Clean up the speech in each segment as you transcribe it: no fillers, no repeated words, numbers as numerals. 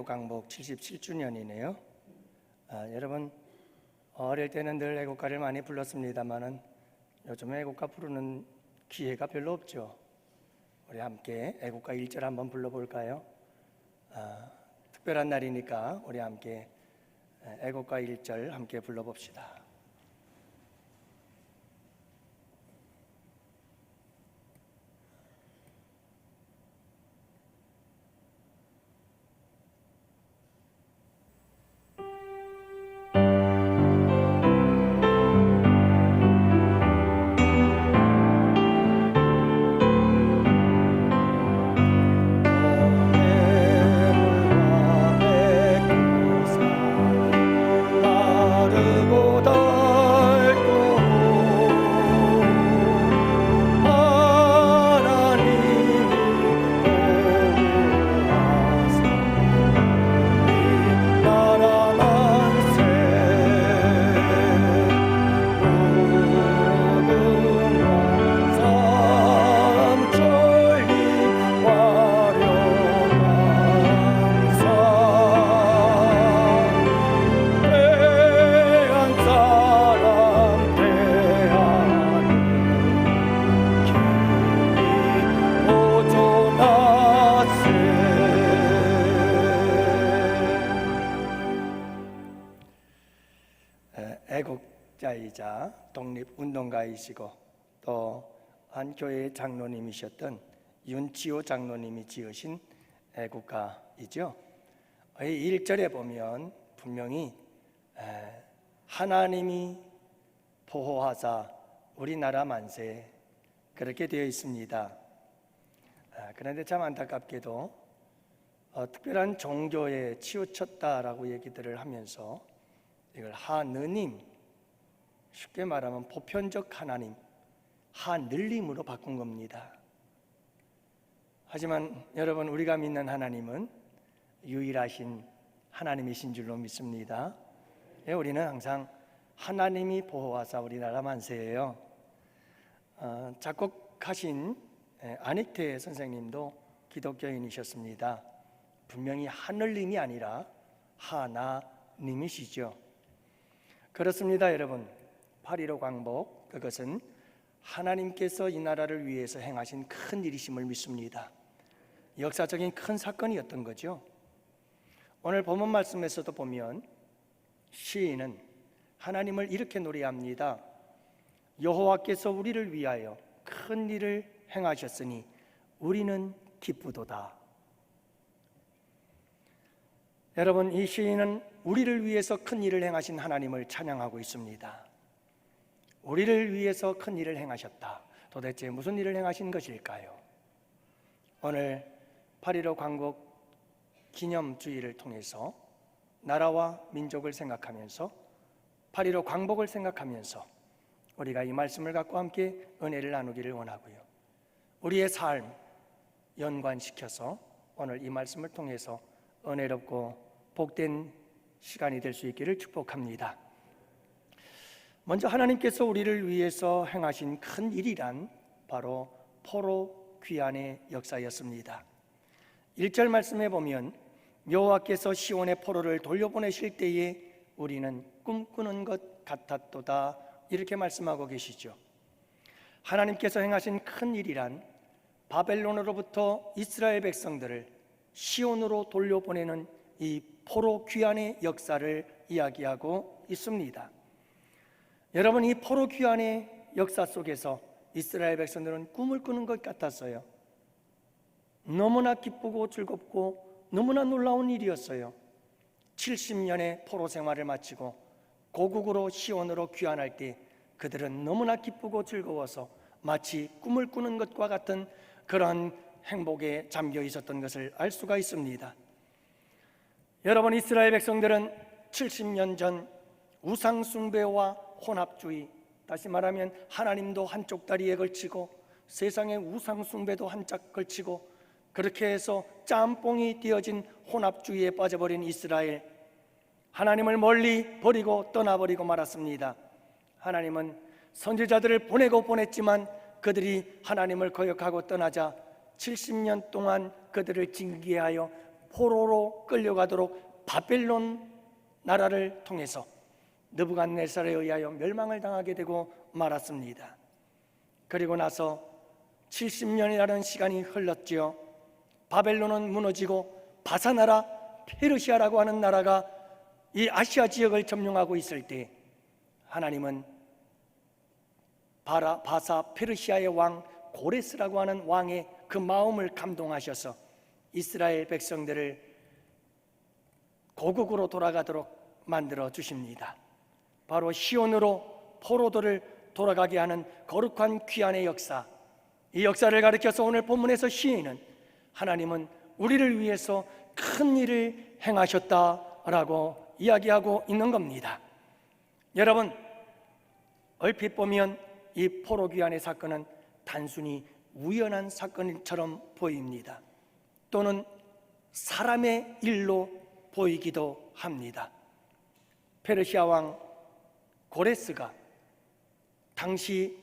강복 77주년이네요. 여러분 어릴 때는 늘 애국가를 많이 불렀습니다만은 요즘에 애국가 부르는 기회가 별로 없죠. 우리 함께 애국가 1절 한번 불러볼까요? 특별한 날이니까 우리 함께 애국가 1절 함께 불러봅시다. 애국자이자 독립운동가이시고 또 한 교회의 장로님이셨던 윤치호 장로님이 지으신 애국가이죠. 이 1절에 보면 분명히 하나님이 보호하사 우리나라 만세 그렇게 되어 있습니다. 그런데 참 안타깝게도 특별한 종교에 치우쳤다라고 얘기들을 하면서 이걸 하느님, 쉽게 말하면 보편적 하나님, 하늘림으로 바꾼 겁니다. 하지만 여러분, 우리가 믿는 하나님은 유일하신 하나님이신 줄로 믿습니다. 우리는 항상 하나님이 보호하사 우리나라 만세예요. 작곡하신 안익태 선생님도 기독교인이셨습니다. 분명히 하늘님이 아니라 하나님이시죠. 그렇습니다. 여러분, 8.15 광복, 그것은 하나님께서 이 나라를 위해서 행하신 큰 일이심을 믿습니다. 역사적인 큰 사건이었던 거죠. 오늘 본문 말씀에서도 보면 시인은 하나님을 이렇게 노래합니다. 여호와께서 우리를 위하여 큰 일을 행하셨으니 우리는 기쁘도다. 여러분, 이 시인은 우리를 위해서 큰 일을 행하신 하나님을 찬양하고 있습니다. 우리를 위해서 큰 일을 행하셨다. 도대체 무슨 일을 행하신 것일까요? 오늘 8.15 광복 기념주의를 통해서 나라와 민족을 생각하면서 8.15 광복을 생각하면서 우리가 이 말씀을 갖고 함께 은혜를 나누기를 원하고요. 우리의 삶 연관시켜서 오늘 이 말씀을 통해서 은혜롭고 복된 시간이 될 수 있기를 축복합니다. 먼저 하나님께서 우리를 위해서 행하신 큰 일이란 바로 포로 귀환의 역사였습니다. 1절 말씀에 보면 여호와께서 시온의 포로를 돌려보내실 때에 우리는 꿈꾸는 것 같았도다 이렇게 말씀하고 계시죠. 하나님께서 행하신 큰 일이란 바벨론으로부터 이스라엘 백성들을 시온으로 돌려보내는 이 포로 귀환의 역사를 이야기하고 있습니다. 여러분, 이 포로 귀환의 역사 속에서 이스라엘 백성들은 꿈을 꾸는 것 같았어요. 너무나 기쁘고 즐겁고 너무나 놀라운 일이었어요. 70년의 포로 생활을 마치고 고국으로 시온으로 귀환할 때 그들은 너무나 기쁘고 즐거워서 마치 꿈을 꾸는 것과 같은 그러한 행복에 잠겨 있었던 것을 알 수가 있습니다. 여러분, 이스라엘 백성들은 70년 전 우상 숭배와 혼합주의, 다시 말하면 하나님도 한쪽 다리에 걸치고 세상의 우상 숭배도 한짝 걸치고 그렇게 해서 짬뽕이 되어진 혼합주의에 빠져버린 이스라엘, 하나님을 멀리 버리고 떠나버리고 말았습니다. 하나님은 선지자들을 보냈지만 그들이 하나님을 거역하고 떠나자 70년 동안 그들을 징계하여 포로로 끌려가도록 바벨론 나라를 통해서 느부갓네살에 의하여 멸망을 당하게 되고 말았습니다. 그리고 나서 70년이라는 시간이 흘렀지요. 바벨론은 무너지고 바사나라 페르시아라고 하는 나라가 이 아시아 지역을 점령하고 있을 때 하나님은 바사 페르시아의 왕 고레스라고 하는 왕의 그 마음을 감동하셔서 이스라엘 백성들을 고국으로 돌아가도록 만들어 주십니다. 바로 시온으로 포로들을 돌아가게 하는 거룩한 귀환의 역사, 이 역사를 가리켜서 오늘 본문에서 시인은 하나님은 우리를 위해서 큰 일을 행하셨다라고 이야기하고 있는 겁니다. 여러분, 얼핏 보면 이 포로 귀환의 사건은 단순히 우연한 사건처럼 보입니다. 또는 사람의 일로 보이기도 합니다. 페르시아 왕 고레스가 당시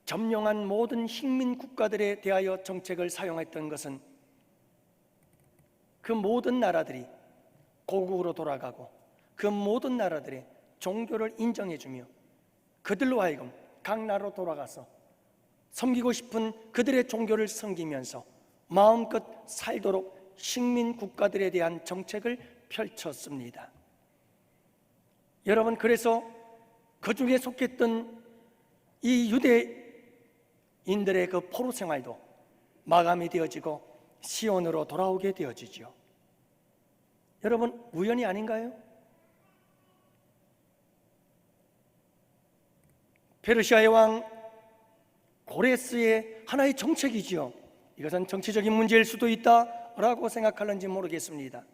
점령한 모든 식민 국가들에 대하여 정책을 사용했던 것은 그 모든 나라들이 고국으로 돌아가고 그 모든 나라들의 종교를 인정해주며 그들로 하여금 각 나라로 돌아가서 섬기고 싶은 그들의 종교를 섬기면서 마음껏 살도록 식민 국가들에 대한 정책을 펼쳤습니다. 여러분, 그래서 그 중에 속했던 이 유대인들의 그 포로 생활도 마감이 되어지고 시온으로 돌아오게 되어지죠. 여러분, 우연이 아닌가요? 페르시아의 왕 고레스의 하나의 정책이지요. 이것은 정치적인 문제일 수도 있다라고 생각하는지 모르겠습니다.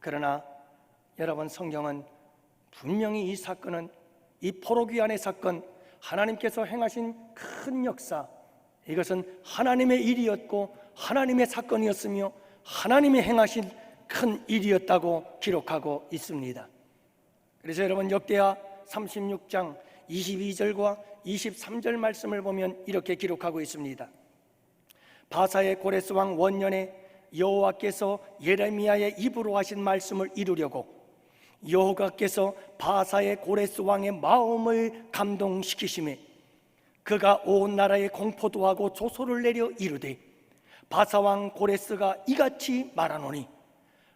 그러나 여러분, 성경은 분명히 이 사건은, 이 포로 귀환의 사건, 하나님께서 행하신 큰 역사, 이것은 하나님의 일이었고 하나님의 사건이었으며 하나님이 행하신 큰 일이었다고 기록하고 있습니다. 그래서 여러분, 역대하 36장 22절과 23절 말씀을 보면 이렇게 기록하고 있습니다. 바사의 고레스 왕 원년에 여호와께서 예레미야의 입으로 하신 말씀을 이루려고 여호와께서 바사의 고레스 왕의 마음을 감동시키시매 그가 온 나라에 공포도 하고 조소를 내려 이르되 바사 왕 고레스가 이같이 말하노니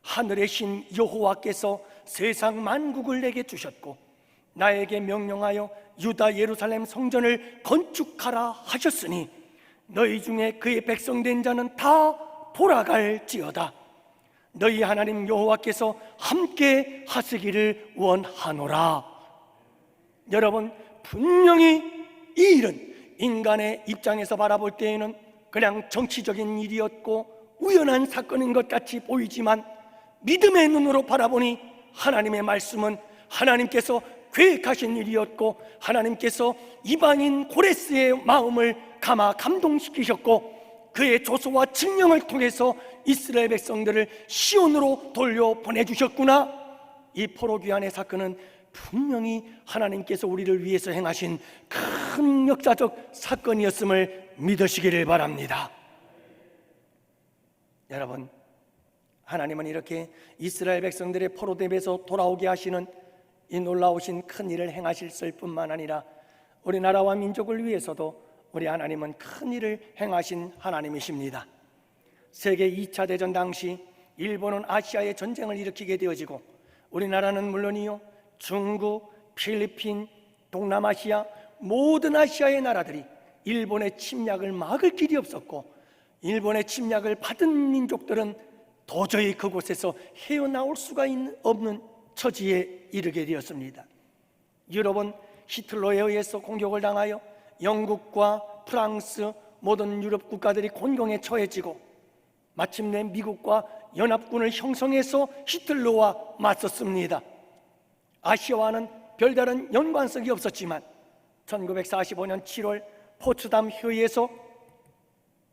하늘의 신 여호와께서 세상 만국을 내게 주셨고 나에게 명령하여 유다 예루살렘 성전을 건축하라 하셨으니 너희 중에 그의 백성된 자는 다 돌아갈지어다. 너희 하나님 여호와께서 함께 하시기를 원하노라. 여러분, 분명히 이 일은 인간의 입장에서 바라볼 때에는 그냥 정치적인 일이었고 우연한 사건인 것 같이 보이지만 믿음의 눈으로 바라보니 하나님의 말씀은 하나님께서 계획하신 일이었고 하나님께서 이방인 고레스의 마음을 감동시키셨고 그의 조소와 칙령을 통해서 이스라엘 백성들을 시온으로 돌려보내주셨구나. 이 포로 귀환의 사건은 분명히 하나님께서 우리를 위해서 행하신 큰 역사적 사건이었음을 믿으시기를 바랍니다. 여러분, 하나님은 이렇게 이스라엘 백성들의 포로됨에서 돌아오게 하시는 이 놀라우신 큰 일을 행하실 뿐만 아니라 우리나라와 민족을 위해서도 우리 하나님은 큰 일을 행하신 하나님이십니다. 세계 2차 대전 당시 일본은 아시아에 전쟁을 일으키게 되어지고 우리나라는 물론이요, 중국, 필리핀, 동남아시아 모든 아시아의 나라들이 일본의 침략을 막을 길이 없었고 일본의 침략을 받은 민족들은 도저히 그곳에서 헤어나올 수가 없는 처지에 이르게 되었습니다. 유럽은 히틀러에 의해서 공격을 당하여 영국과 프랑스 모든 유럽 국가들이 곤경에 처해지고 마침내 미국과 연합군을 형성해서 히틀러와 맞섰습니다. 아시아와는 별다른 연관성이 없었지만 1945년 7월 포츠담 회의에서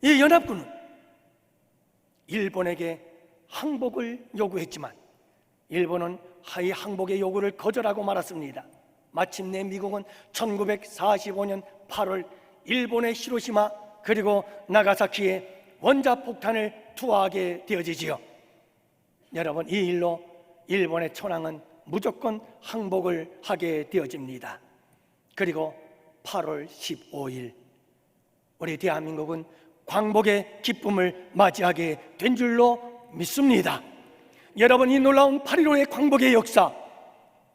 이 연합군은 일본에게 항복을 요구했지만 일본은 이 항복의 요구를 거절하고 말았습니다. 마침내 미국은 1945년 8월 일본의 히로시마 그리고 나가사키에 원자폭탄을 투하하게 되어지지요. 여러분, 이 일로 일본의 천황은 무조건 항복을 하게 되어집니다. 그리고 8월 15일 우리 대한민국은 광복의 기쁨을 맞이하게 된 줄로 믿습니다. 여러분, 이 놀라운 8.15의 광복의 역사,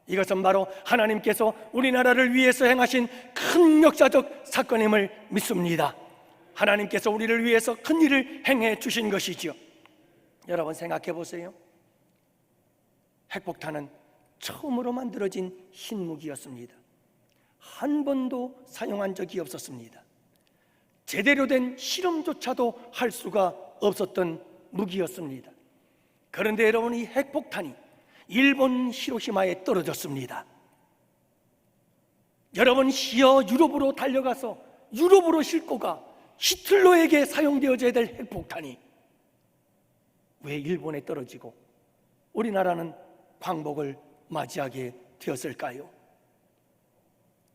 이것은 바로 하나님께서 우리나라를 위해서 행하신 큰 역사적 사건임을 믿습니다. 하나님께서 우리를 위해서 큰 일을 행해 주신 것이죠. 여러분, 생각해 보세요. 핵폭탄은 처음으로 만들어진 신무기였습니다. 한 번도 사용한 적이 없었습니다. 제대로 된 실험조차도 할 수가 없었던 무기였습니다. 그런데 여러분, 이 핵폭탄이 일본 히로시마에 떨어졌습니다. 여러분, 시어 유럽으로 달려가서 유럽으로 싣고 가 히틀러에게 사용되어져야 될 핵폭탄이 왜 일본에 떨어지고 우리나라는 광복을 맞이하게 되었을까요?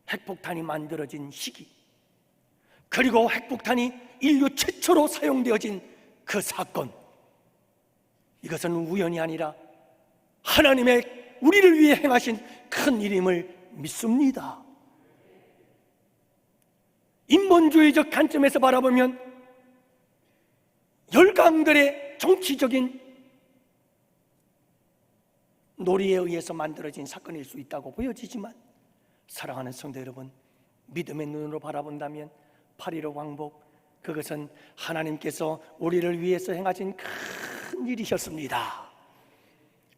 핵폭탄이 만들어진 시기, 그리고 핵폭탄이 인류 최초로 사용되어진 그 사건, 이것은 우연이 아니라 하나님의 우리를 위해 행하신 큰 일임을 믿습니다. 인본주의적 관점에서 바라보면 열강들의 정치적인 놀이에 의해서 만들어진 사건일 수 있다고 보여지지만, 사랑하는 성도 여러분, 믿음의 눈으로 바라본다면 8.15 광복, 그것은 하나님께서 우리를 위해서 행하신 큰 일이셨습니다.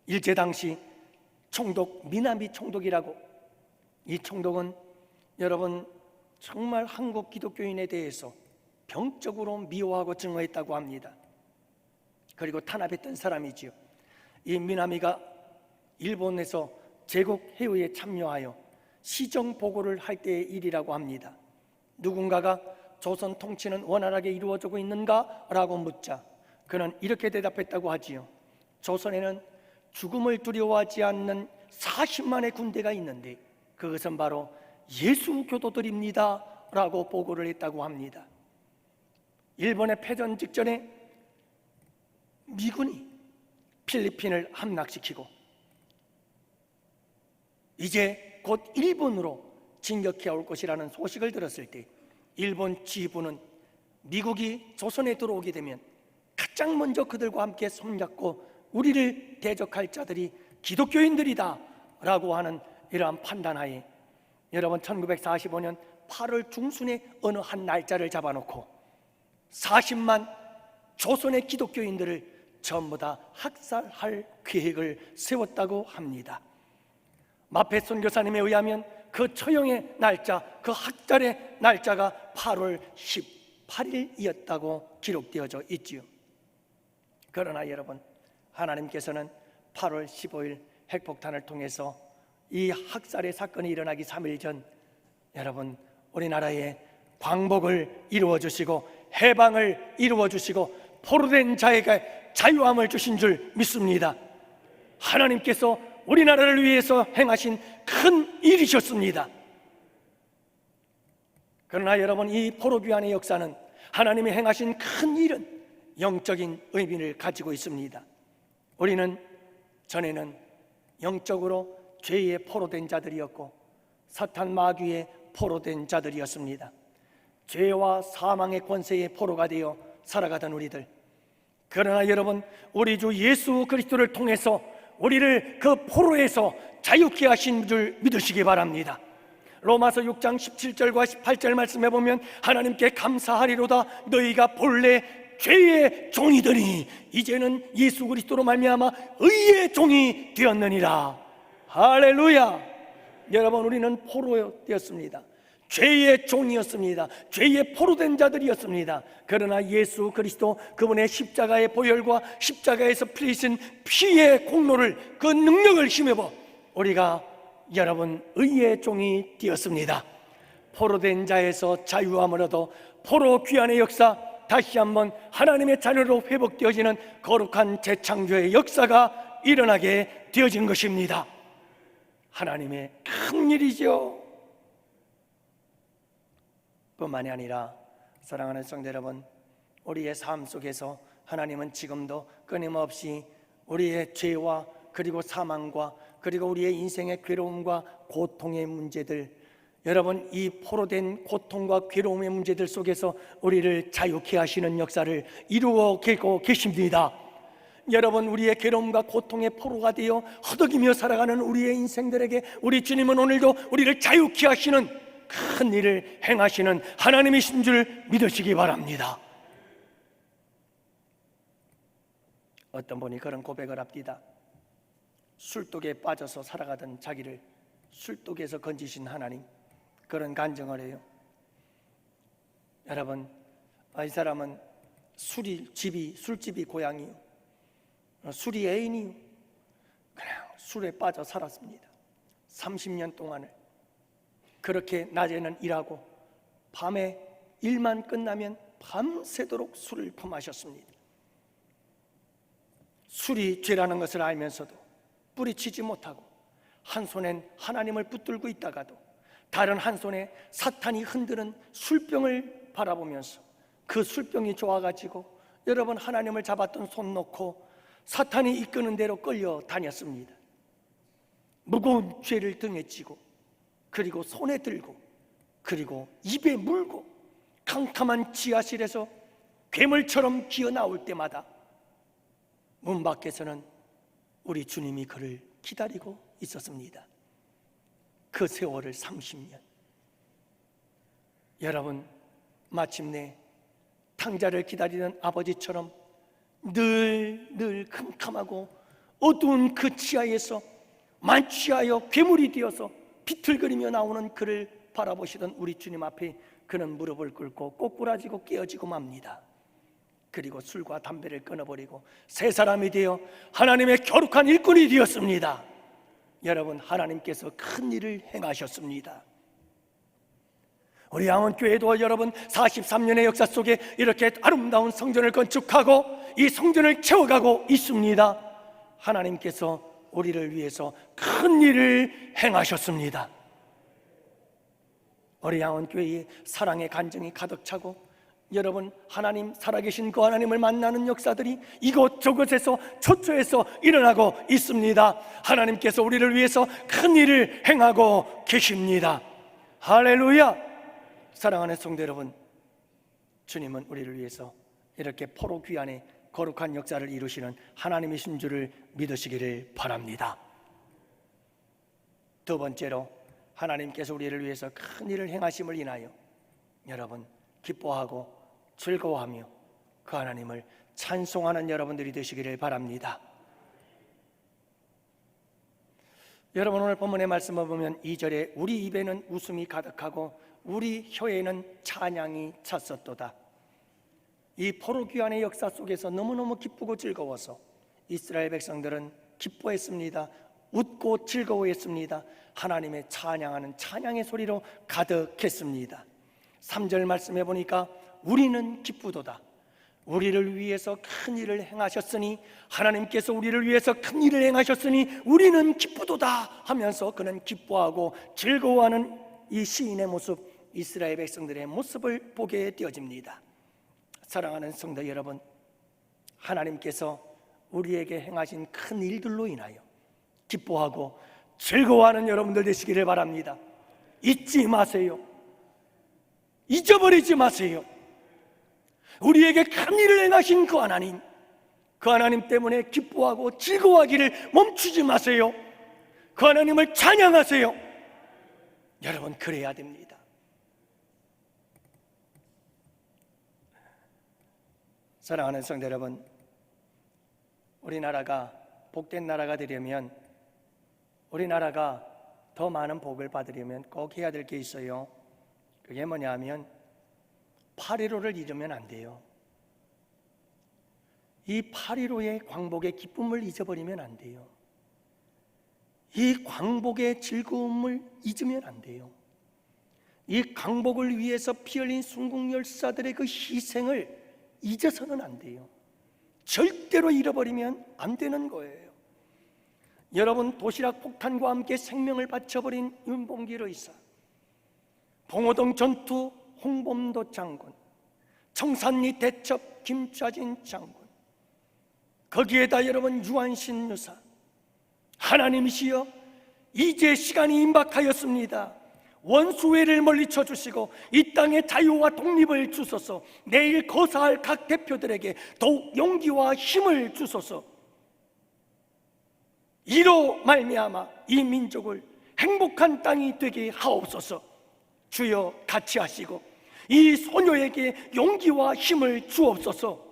일제당시 총독, 미나미 총독이라고, 이 총독은 여러분 정말 한국 기독교인에 대해서 병적으로 미워하고 증오했다고 합니다. 그리고 탄압했던 사람이지요. 이 미나미가 일본에서 제국 해후에 참여하여 시정 보고를 할 때의 일이라고 합니다. 누군가가 조선 통치는 원활하게 이루어지고 있는가? 라고 묻자 그는 이렇게 대답했다고 하지요. 조선에는 죽음을 두려워하지 않는 40만의 군대가 있는데 그것은 바로 예수 교도들입니다 라고 보고를 했다고 합니다. 일본의 패전 직전에 미군이 필리핀을 함락시키고 이제 곧 일본으로 진격해 올 것이라는 소식을 들었을 때 일본 지휘부는 미국이 조선에 들어오게 되면 가장 먼저 그들과 함께 손잡고 우리를 대적할 자들이 기독교인들이다 라고 하는 이러한 판단하에 여러분 1945년 8월 중순에 어느 한 날짜를 잡아놓고 40만 조선의 기독교인들을 전부 다 학살할 계획을 세웠다고 합니다. 마페 선교사님에 의하면 그 처형의 날짜, 그 학살의 날짜가 8월 18일이었다고 기록되어져 있지요. 그러나 여러분, 하나님께서는 8월 15일 핵폭탄을 통해서 이 학살의 사건이 일어나기 3일 전 여러분 우리나라에 광복을 이루어 주시고 해방을 이루어 주시고 포로된 자에게 자유함을 주신 줄 믿습니다. 하나님께서 우리나라를 위해서 행하신 큰 일이셨습니다. 그러나 여러분, 이 포로귀환의 역사는 하나님이 행하신 큰 일은 영적인 의미를 가지고 있습니다. 우리는 전에는 영적으로 죄에 포로된 자들이었고 사탄 마귀에 포로된 자들이었습니다. 죄와 사망의 권세의 포로가 되어 살아가던 우리들, 그러나 여러분, 우리 주 예수 그리스도를 통해서 우리를 그 포로에서 자유케 하신 줄 믿으시기 바랍니다. 로마서 6장 17절과 18절 말씀해 보면 하나님께 감사하리로다 너희가 본래 죄의 종이더니 이제는 예수 그리스도로 말미암아 의의 종이 되었느니라. 할렐루야. 여러분, 우리는 포로되었습니다. 죄의 종이었습니다. 죄의 포로된 자들이었습니다. 그러나 예수 그리스도 그분의 십자가의 보혈과 십자가에서 흘리신 피의 공로를, 그 능력을 힘입어 우리가 여러분 의의 종이 되었습니다. 포로된 자에서 자유함을 얻어 포로 귀환의 역사, 다시 한번 하나님의 자녀로 회복되어지는 거룩한 재창조의 역사가 일어나게 되어진 것입니다. 하나님의 큰 일이죠. 뿐만이 아니라 사랑하는 성도 여러분, 우리의 삶 속에서 하나님은 지금도 끊임없이 우리의 죄와 그리고 사망과 그리고 우리의 인생의 괴로움과 고통의 문제들, 여러분, 이 포로된 고통과 괴로움의 문제들 속에서 우리를 자유케 하시는 역사를 이루어 계십니다. 여러분, 우리의 괴로움과 고통의 포로가 되어 허덕이며 살아가는 우리의 인생들에게 우리 주님은 오늘도 우리를 자유케 하시는 큰 일을 행하시는 하나님이신 줄 믿으시기 바랍니다. 어떤 분이 그런 고백을 합니다. 술독에 빠져서 살아가던 자기를 술독에서 건지신 하나님, 그런 간증을 해요. 여러분, 이 사람은 술집이 고향이요, 술이 애인이요, 그냥 술에 빠져 살았습니다. 30년 동안을 그렇게 낮에는 일하고 밤에 일만 끝나면 밤새도록 술을 퍼마셨습니다. 술이 죄라는 것을 알면서도 뿌리치지 못하고 한 손엔 하나님을 붙들고 있다가도 다른 한 손에 사탄이 흔드는 술병을 바라보면서 그 술병이 좋아가지고 여러분, 하나님을 잡았던 손 놓고 사탄이 이끄는 대로 끌려 다녔습니다. 무거운 죄를 등에 지고 그리고 손에 들고 그리고 입에 물고 캄캄한 지하실에서 괴물처럼 기어 나올 때마다 문 밖에서는 우리 주님이 그를 기다리고 있었습니다. 그 세월을 30년. 여러분, 마침내 탕자를 기다리는 아버지처럼 늘 캄캄하고 어두운 그 지하에서 만취하여 괴물이 되어서 비틀거리며 나오는 그를 바라보시던 우리 주님 앞에 그는 무릎을 꿇고 꼬꾸라지고 깨어지고 맙니다. 그리고 술과 담배를 끊어버리고 새 사람이 되어 하나님의 거룩한 일꾼이 되었습니다. 여러분, 하나님께서 큰 일을 행하셨습니다. 우리 양원교회도 여러분 43년의 역사 속에 이렇게 아름다운 성전을 건축하고 이 성전을 채워가고 있습니다. 하나님께서 우리를 위해서 큰 일을 행하셨습니다. 우리 양원교회에 사랑의 간증이 가득 차고 여러분, 하나님, 살아계신 그 하나님을 만나는 역사들이 이곳저곳에서 초초에서 일어나고 있습니다. 하나님께서 우리를 위해서 큰 일을 행하고 계십니다. 할렐루야! 사랑하는 성도 여러분, 주님은 우리를 위해서 이렇게 포로 귀환의 거룩한 역사를 이루시는 하나님이신 줄을 믿으시기를 바랍니다. 두 번째로, 하나님께서 우리를 위해서 큰 일을 행하심을 인하여 여러분 기뻐하고 즐거워하며 그 하나님을 찬송하는 여러분들이 되시기를 바랍니다. 여러분, 오늘 본문의 말씀을 보면 2절에 우리 입에는 웃음이 가득하고 우리 혀에는 찬양이 찼었도다. 이 포로 귀환의 역사 속에서 너무너무 기쁘고 즐거워서 이스라엘 백성들은 기뻐했습니다. 웃고 즐거워했습니다. 하나님의 찬양하는 찬양의 소리로 가득했습니다. 3절 말씀해 보니까 우리는 기쁘도다. 우리를 위해서 큰 일을 행하셨으니, 하나님께서 우리를 위해서 큰 일을 행하셨으니 우리는 기쁘도다 하면서 그는 기뻐하고 즐거워하는 이 시인의 모습, 이스라엘 백성들의 모습을 보게 되어집니다. 사랑하는 성도 여러분, 하나님께서 우리에게 행하신 큰 일들로 인하여 기뻐하고 즐거워하는 여러분들 되시기를 바랍니다. 잊지 마세요. 잊어버리지 마세요. 우리에게 큰 일을 행하신 그 하나님 때문에 기뻐하고 즐거워하기를 멈추지 마세요. 그 하나님을 찬양하세요. 여러분, 그래야 됩니다. 사랑하는 성도 여러분, 우리나라가 복된 나라가 되려면, 우리나라가 더 많은 복을 받으려면 꼭 해야 될 게 있어요. 그게 뭐냐 하면 8.15를 잊으면 안 돼요. 이 8.15의 광복의 기쁨을 잊어버리면 안 돼요. 이 광복의 즐거움을 잊으면 안 돼요. 이 광복을 위해서 피 흘린 순국열사들의 그 희생을 잊어서는 안 돼요. 절대로 잃어버리면 안 되는 거예요. 여러분, 도시락 폭탄과 함께 생명을 바쳐버린 윤봉길 의사, 봉오동 전투 홍범도 장군, 청산리 대첩 김좌진 장군, 거기에다 여러분 유한신 여사, 하나님이시여 이제 시간이 임박하였습니다. 원수회를 멀리쳐 주시고 이 땅의 자유와 독립을 주소서. 내일 거사할 각 대표들에게 더욱 용기와 힘을 주소서. 이로 말미암아 이 민족을 행복한 땅이 되게 하옵소서. 주여 같이 하시고 이 소녀에게 용기와 힘을 주옵소서.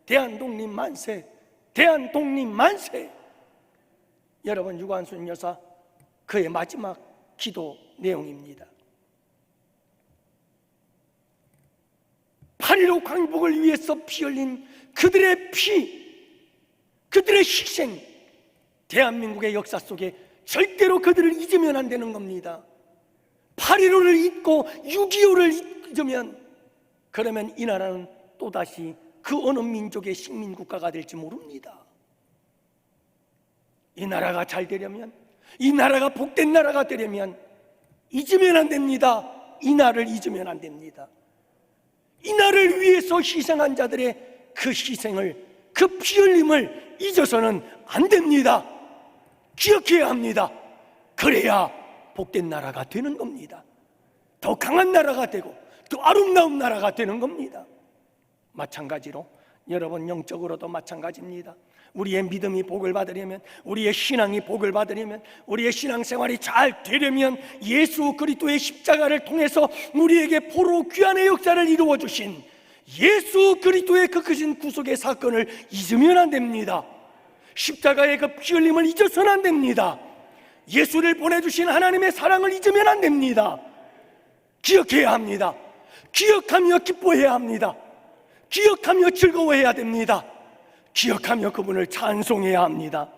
대한독립 만세, 대한독립 만세. 여러분, 유관순 여사 그의 마지막 기도 내용입니다. 8.15 광복을 위해서 피 흘린 그들의 피, 그들의 희생, 대한민국의 역사 속에 절대로 그들을 잊으면 안 되는 겁니다. 8.15를 잊고 6.25를 잊으면, 그러면 이 나라는 또다시 그 어느 민족의 식민국가가 될지 모릅니다. 이 나라가 잘 되려면, 이 나라가 복된 나라가 되려면 잊으면 안 됩니다. 이 나라를 잊으면 안 됩니다. 이 나라를 위해서 희생한 자들의 그 희생을, 그 피 흘림을 잊어서는 안 됩니다. 기억해야 합니다. 그래야 복된 나라가 되는 겁니다. 더 강한 나라가 되고 더 아름다운 나라가 되는 겁니다. 마찬가지로 여러분, 영적으로도 마찬가지입니다. 우리의 믿음이 복을 받으려면, 우리의 신앙이 복을 받으려면, 우리의 신앙생활이 잘 되려면 예수 그리스도의 십자가를 통해서 우리에게 포로 귀환의 역사를 이루어 주신 예수 그리스도의 그 크신 구속의 사건을 잊으면 안 됩니다. 십자가의 그 피 흘림을 잊어서는 안 됩니다. 예수를 보내주신 하나님의 사랑을 잊으면 안 됩니다. 기억해야 합니다. 기억하며 기뻐해야 합니다. 기억하며 즐거워해야 됩니다. 기억하며 그분을 찬송해야 합니다.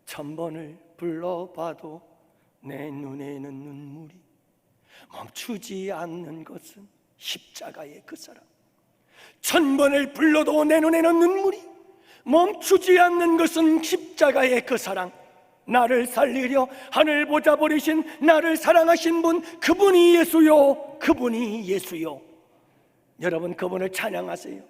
1000번을 불러봐도 내 눈에는 눈물이 멈추지 않는 것은 십자가의 그 사랑. 1000번을 불러도 내 눈에는 눈물이 멈추지 않는 것은 십자가의 그 사랑. 나를 살리려 하늘 보좌 버리신 나를 사랑하신 분, 그분이 예수요, 그분이 예수요. 여러분, 그분을 찬양하세요.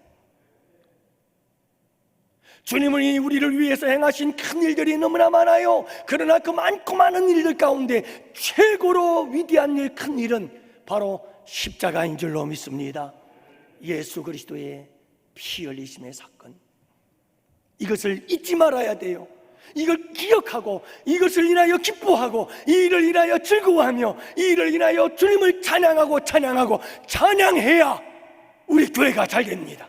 주님이 우리를 위해서 행하신 큰 일들이 너무나 많아요. 그러나 그 많고 많은 일들 가운데 최고로 위대한 일, 큰 일은 바로 십자가인 줄로 믿습니다. 예수 그리스도의 피 흘리심의 사건, 이것을 잊지 말아야 돼요. 이걸 기억하고 이것을 인하여 기뻐하고 이 일을 인하여 즐거워하며 이 일을 인하여 주님을 찬양하고 찬양해야 우리 교회가 잘 됩니다.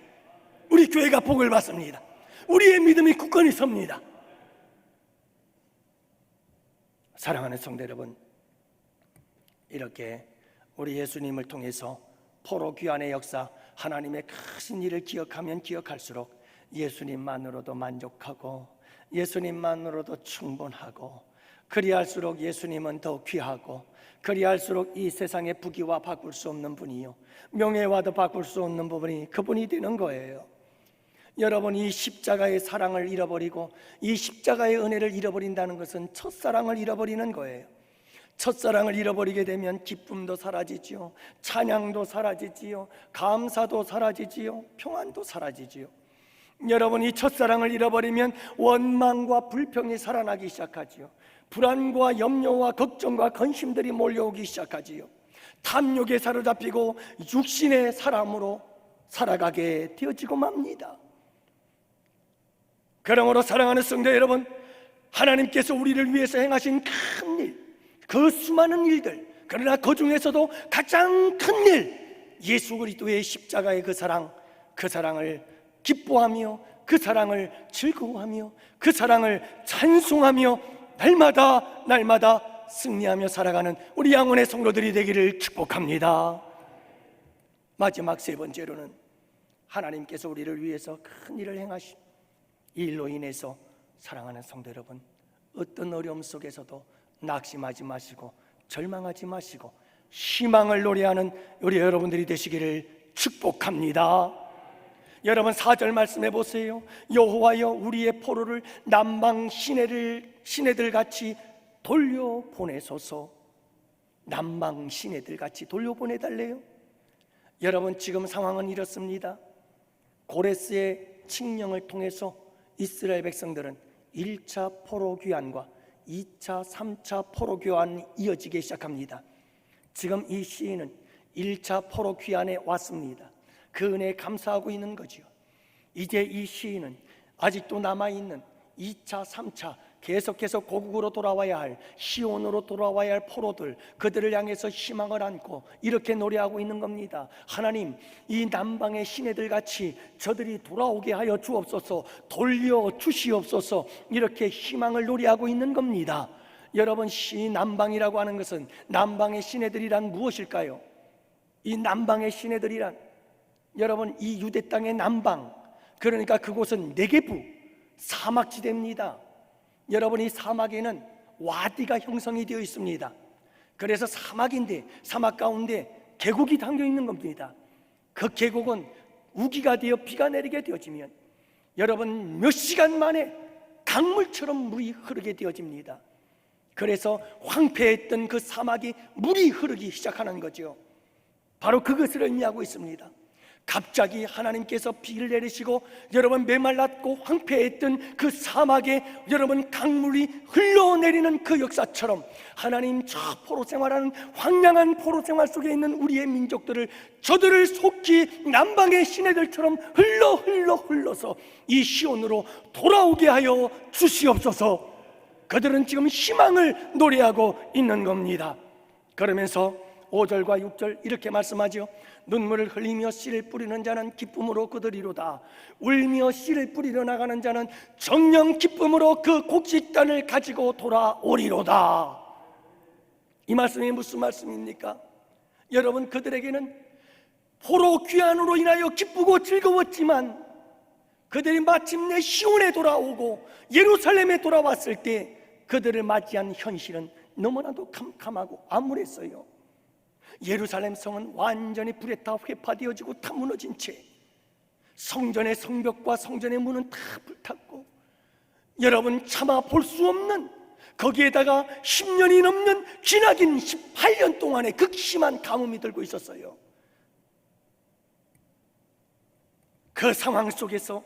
우리 교회가 복을 받습니다. 우리의 믿음이 굳건히 섭니다. 사랑하는 성도 여러분, 이렇게 우리 예수님을 통해서 포로 귀환의 역사, 하나님의 크신 일을 기억하면 기억할수록 예수님만으로도 만족하고 예수님만으로도 충분하고, 그리할수록 예수님은 더 귀하고, 그리할수록 이 세상의 부귀와 바꿀 수 없는 분이요, 명예와도 바꿀 수 없는 부분이 그분이 되는 거예요. 여러분, 이 십자가의 사랑을 잃어버리고 이 십자가의 은혜를 잃어버린다는 것은 첫사랑을 잃어버리는 거예요. 첫사랑을 잃어버리게 되면 기쁨도 사라지지요, 찬양도 사라지지요, 감사도 사라지지요, 평안도 사라지지요. 여러분, 이 첫사랑을 잃어버리면 원망과 불평이 살아나기 시작하지요. 불안과 염려와 걱정과 근심들이 몰려오기 시작하지요. 탐욕에 사로잡히고 육신의 사람으로 살아가게 되어지고 맙니다. 그러므로 사랑하는 성도 여러분, 하나님께서 우리를 위해서 행하신 큰 일, 그 수많은 일들, 그러나 그 중에서도 가장 큰 일, 예수 그리스도의 십자가의 그 사랑, 그 사랑을 기뻐하며 그 사랑을 즐거워하며 그 사랑을 찬송하며 날마다 승리하며 살아가는 우리 양원의 성도들이 되기를 축복합니다. 마지막 세 번째로는 하나님께서 우리를 위해서 큰 일을 행하신 이 일로 인해서 사랑하는 성도 여러분, 어떤 어려움 속에서도 낙심하지 마시고 절망하지 마시고 희망을 노래하는 우리 여러분들이 되시기를 축복합니다. 여러분, 4절 말씀해 보세요. 여호와여, 우리의 포로를 남방 시내들 같이 돌려보내소서. 남방 시내들 같이 돌려보내달래요. 여러분, 지금 상황은 이렇습니다. 고레스의 칙령을 통해서 이스라엘 백성들은 1차 포로 귀환과 2차, 3차 포로 귀환이 이어지기 시작합니다. 지금 이 시인은 1차 포로 귀환에 왔습니다. 그 은혜에 감사하고 있는 거지요. 이제 이 시인은 아직도 남아있는 2차, 3차 계속해서 고국으로 돌아와야 할, 시온으로 돌아와야 할 포로들, 그들을 향해서 희망을 안고 이렇게 노래하고 있는 겁니다. 하나님, 이 남방의 시내들 같이 저들이 돌아오게 하여 주옵소서, 돌려주시옵소서, 이렇게 희망을 노래하고 있는 겁니다. 여러분, 시남방이라고 하는 것은, 남방의 시내들이란 무엇일까요? 이 남방의 시내들이란, 여러분, 이 유대 땅의 남방, 그러니까 그곳은 네게부 사막지대입니다. 여러분, 이 사막에는 와디가 형성이 되어 있습니다. 그래서 사막인데, 사막 가운데 계곡이 담겨 있는 겁니다. 그 계곡은 우기가 되어 비가 내리게 되어지면 여러분 몇 시간 만에 강물처럼 물이 흐르게 되어집니다. 그래서 황폐했던 그 사막이 물이 흐르기 시작하는 거죠. 바로 그것을 의미하고 있습니다. 갑자기 하나님께서 비를 내리시고 여러분 메말랐고 황폐했던 그 사막에 여러분 강물이 흘러내리는 그 역사처럼 하나님 저 포로 생활하는 황량한 포로 생활 속에 있는 우리의 민족들을, 저들을 속히 남방의 시내들처럼 흘러서 이 시온으로 돌아오게 하여 주시옵소서. 그들은 지금 희망을 노래하고 있는 겁니다. 그러면서 5절과 6절 이렇게 말씀하죠. 눈물을 흘리며 씨를 뿌리는 자는 기쁨으로 거두리로다. 울며 씨를 뿌리러 나가는 자는 정령 기쁨으로 그 곡식단을 가지고 돌아오리로다. 이 말씀이 무슨 말씀입니까? 여러분, 그들에게는 포로 귀환으로 인하여 기쁘고 즐거웠지만 그들이 마침내 시온에 돌아오고 예루살렘에 돌아왔을 때 그들을 맞이한 현실은 너무나도 캄캄하고 암울했어요. 예루살렘 성은 완전히 불에 다 회파되어지고 다 무너진 채, 성전의 성벽과 성전의 문은 다 불탔고, 여러분 차마 볼 수 없는, 거기에다가 10년이 넘는 기나긴 18년 동안의 극심한 가뭄이 들고 있었어요. 그 상황 속에서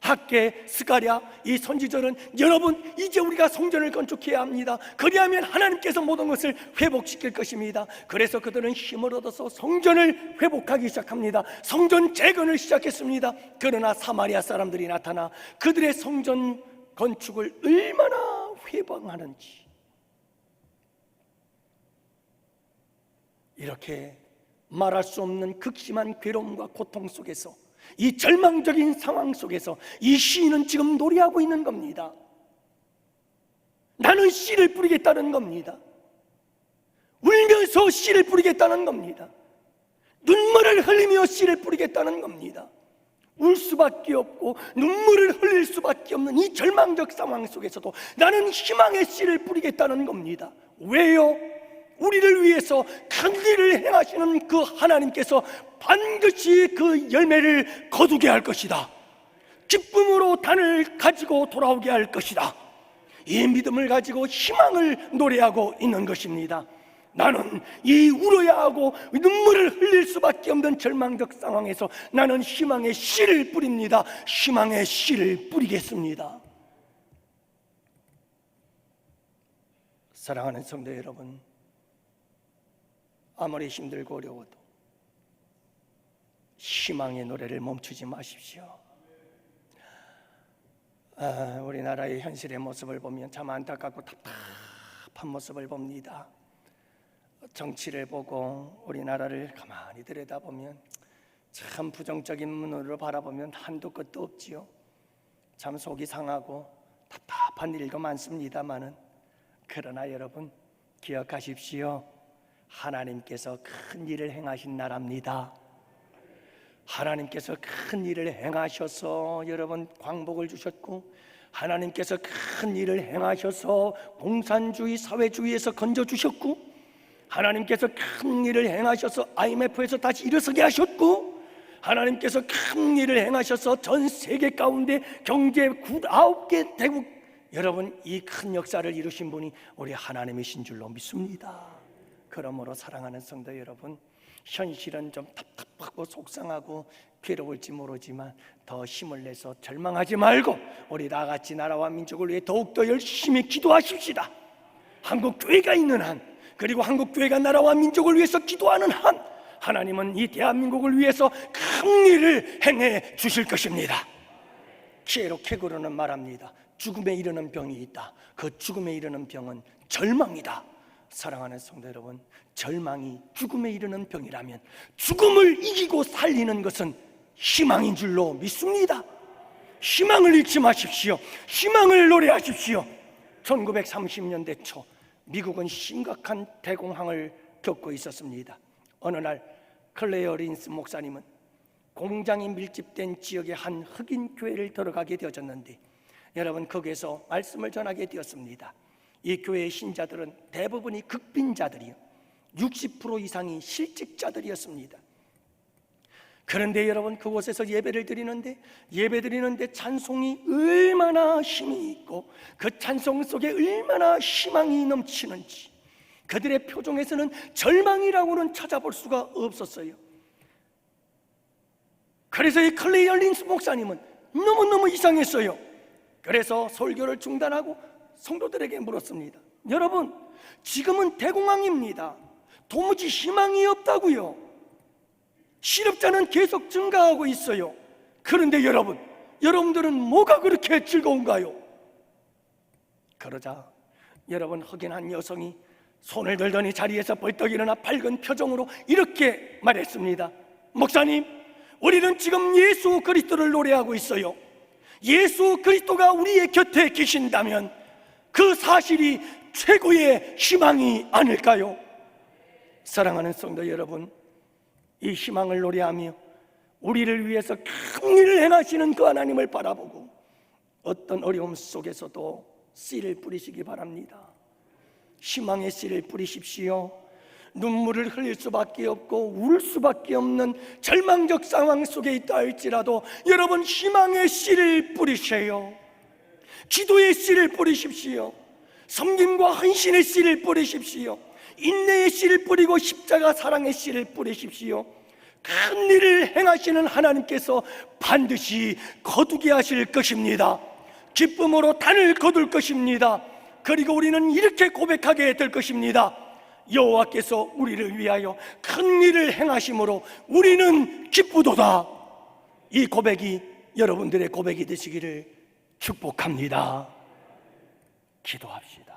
학개, 스가랴, 이 선지자는 여러분 이제 우리가 성전을 건축해야 합니다. 그리하면 하나님께서 모든 것을 회복시킬 것입니다. 그래서 그들은 힘을 얻어서 성전을 회복하기 시작합니다. 성전 재건을 시작했습니다. 그러나 사마리아 사람들이 나타나 그들의 성전 건축을 얼마나 회방하는지, 이렇게 말할 수 없는 극심한 괴로움과 고통 속에서, 이 절망적인 상황 속에서 이 시인은 지금 노래하고 있는 겁니다. 나는 씨를 뿌리겠다는 겁니다. 울면서 씨를 뿌리겠다는 겁니다. 눈물을 흘리며 씨를 뿌리겠다는 겁니다. 울 수밖에 없고 눈물을 흘릴 수밖에 없는 이 절망적 상황 속에서도 나는 희망의 씨를 뿌리겠다는 겁니다. 왜요? 우리를 위해서 큰 일을 행하시는 그 하나님께서 반드시 그 열매를 거두게 할 것이다. 기쁨으로 단을 가지고 돌아오게 할 것이다. 이 믿음을 가지고 희망을 노래하고 있는 것입니다. 나는 이 울어야 하고 눈물을 흘릴 수밖에 없는 절망적 상황에서 나는 희망의 씨를 뿌립니다. 희망의 씨를 뿌리겠습니다. 사랑하는 성도 여러분, 아무리 힘들고 어려워도 희망의 노래를 멈추지 마십시오. 우리나라의 현실의 모습을 보면 참 안타깝고 답답한 모습을 봅니다. 정치를 보고 우리나라를 가만히 들여다보면 참 부정적인 눈으로 바라보면 한도 끝도 없지요. 참 속이 상하고 답답한 일도 많습니다마는, 그러나 여러분 기억하십시오. 하나님께서 큰 일을 행하신 나라입니다. 하나님께서 큰 일을 행하셔서 여러분 광복을 주셨고, 하나님께서 큰 일을 행하셔서 공산주의 사회주의에서 건져주셨고, 하나님께서 큰 일을 행하셔서 IMF에서 다시 일어서게 하셨고, 하나님께서 큰 일을 행하셔서 전 세계 가운데 경제 9개 대국, 여러분 이 큰 역사를 이루신 분이 우리 하나님이신 줄로 믿습니다. 그러므로 사랑하는 성도 여러분, 현실은 좀 답답하고 속상하고 괴로울지 모르지만 더 힘을 내서 절망하지 말고 우리 다같이 나라와 민족을 위해 더욱더 열심히 기도하십시다. 한국교회가 있는 한, 그리고 한국교회가 나라와 민족을 위해서 기도하는 한, 하나님은 이 대한민국을 위해서 큰 일을 행해 주실 것입니다. 키에로 케고르는 말합니다. 죽음에 이르는 병이 있다. 그 죽음에 이르는 병은 절망이다. 사랑하는 성도 여러분, 절망이 죽음에 이르는 병이라면 죽음을 이기고 살리는 것은 희망인 줄로 믿습니다. 희망을 잃지 마십시오. 희망을 노래하십시오. 1930년대 초 미국은 심각한 대공황을 겪고 있었습니다. 어느 날 클레어 린스 목사님은 공장이 밀집된 지역의 한 흑인 교회를 들어가게 되어졌는데, 여러분, 거기에서 말씀을 전하게 되었습니다. 이 교회의 신자들은 대부분이 극빈자들이요, 60% 이상이 실직자들이었습니다. 그런데 여러분, 그곳에서 예배를 드리는데 찬송이 얼마나 힘이 있고 그 찬송 속에 얼마나 희망이 넘치는지 그들의 표정에서는 절망이라고는 찾아볼 수가 없었어요. 그래서 이 클레어 린스 목사님은 너무너무 이상했어요. 그래서 설교를 중단하고 성도들에게 물었습니다. 여러분, 지금은 대공황입니다. 도무지 희망이 없다고요. 실업자는 계속 증가하고 있어요. 그런데 여러분들은 뭐가 그렇게 즐거운가요? 그러자 여러분, 흑인 한 여성이 손을 들더니 자리에서 벌떡 일어나 밝은 표정으로 이렇게 말했습니다. 목사님, 우리는 지금 예수 그리스도를 노래하고 있어요. 예수 그리스도가 우리의 곁에 계신다면 그 사실이 최고의 희망이 아닐까요? 사랑하는 성도 여러분, 이 희망을 노래하며 우리를 위해서 큰 일을 행하시는 그 하나님을 바라보고 어떤 어려움 속에서도 씨를 뿌리시기 바랍니다. 희망의 씨를 뿌리십시오. 눈물을 흘릴 수밖에 없고 울 수밖에 없는 절망적 상황 속에 있다 할지라도 여러분, 희망의 씨를 뿌리세요. 기도의 씨를 뿌리십시오. 섬김과 헌신의 씨를 뿌리십시오. 인내의 씨를 뿌리고 십자가 사랑의 씨를 뿌리십시오. 큰 일을 행하시는 하나님께서 반드시 거두게 하실 것입니다. 기쁨으로 단을 거둘 것입니다. 그리고 우리는 이렇게 고백하게 될 것입니다. 여호와께서 우리를 위하여 큰 일을 행하심으로 우리는 기쁘도다. 이 고백이 여러분들의 고백이 되시기를 축복합니다. 기도합시다.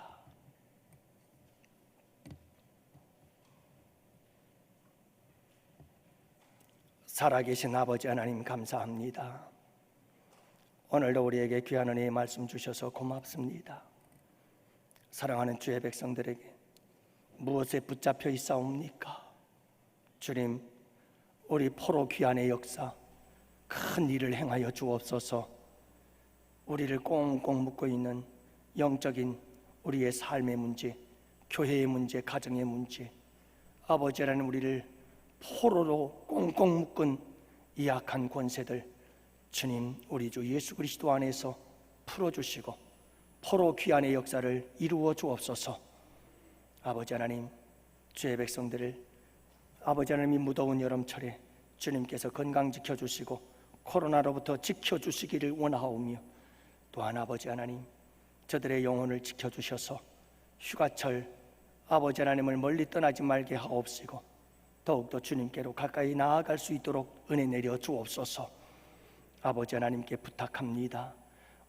살아계신 아버지 하나님, 감사합니다. 오늘도 우리에게 귀한 은혜의 말씀 주셔서 고맙습니다. 사랑하는 주의 백성들에게 무엇에 붙잡혀 있사옵니까? 주님, 우리 포로 귀환의 역사 큰 일을 행하여 주옵소서. 우리를 꽁꽁 묶고 있는 영적인 우리의 삶의 문제, 교회의 문제, 가정의 문제, 아버지라는 우리를 포로로 꽁꽁 묶은 이 악한 권세들, 주님, 우리 주 예수 그리스도 안에서 풀어주시고 포로 귀환의 역사를 이루어 주옵소서. 아버지 하나님, 주의 백성들을 아버지 하나님이 무더운 여름철에 주님께서 건강 지켜주시고 코로나로부터 지켜주시기를 원하오며, 또한 아버지 하나님, 저들의 영혼을 지켜주셔서 휴가철 아버지 하나님을 멀리 떠나지 말게 하옵시고 더욱더 주님께로 가까이 나아갈 수 있도록 은혜 내려 주옵소서. 아버지 하나님께 부탁합니다.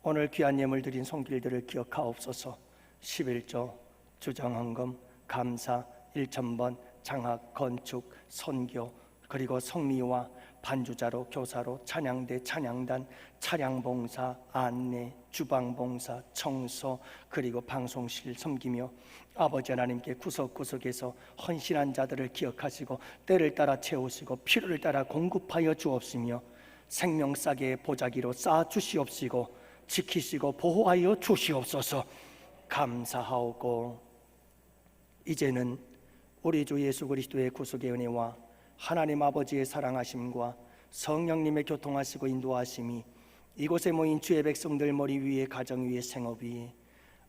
오늘 귀한 예물 드린 손길들을 기억하옵소서. 11조, 주정헌금, 감사, 1,000번, 장학, 건축, 선교, 그리고 성미와 반주자로, 교사로, 찬양대, 찬양단, 차량봉사, 안내, 주방봉사, 청소, 그리고 방송실 섬기며 아버지 하나님께 구석구석에서 헌신한 자들을 기억하시고 때를 따라 채우시고 필요를 따라 공급하여 주옵시며 생명싸게 보자기로 쌓아 주시옵시고 지키시고 보호하여 주시옵소서. 감사하오고 이제는 우리 주 예수 그리스도의 구속의 은혜와 하나님 아버지의 사랑하심과 성령님의 교통하시고 인도하심이 이곳에 모인 주의 백성들 머리 위에, 가정 위에, 생업 위에,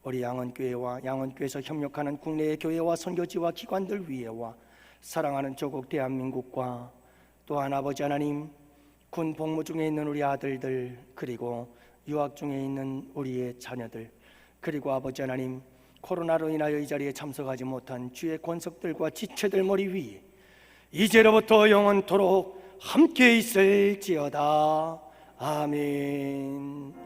우리 양원교회와 양원교회에서 협력하는 국내의 교회와 선교지와 기관들 위에와 사랑하는 조국 대한민국과 또한 아버지 하나님, 군 복무 중에 있는 우리 아들들, 그리고 유학 중에 있는 우리의 자녀들, 그리고 아버지 하나님, 코로나로 인하여 이 자리에 참석하지 못한 주의 권속들과 지체들 머리 위에 이제로부터 영원토록 함께 있을지어다. 아멘.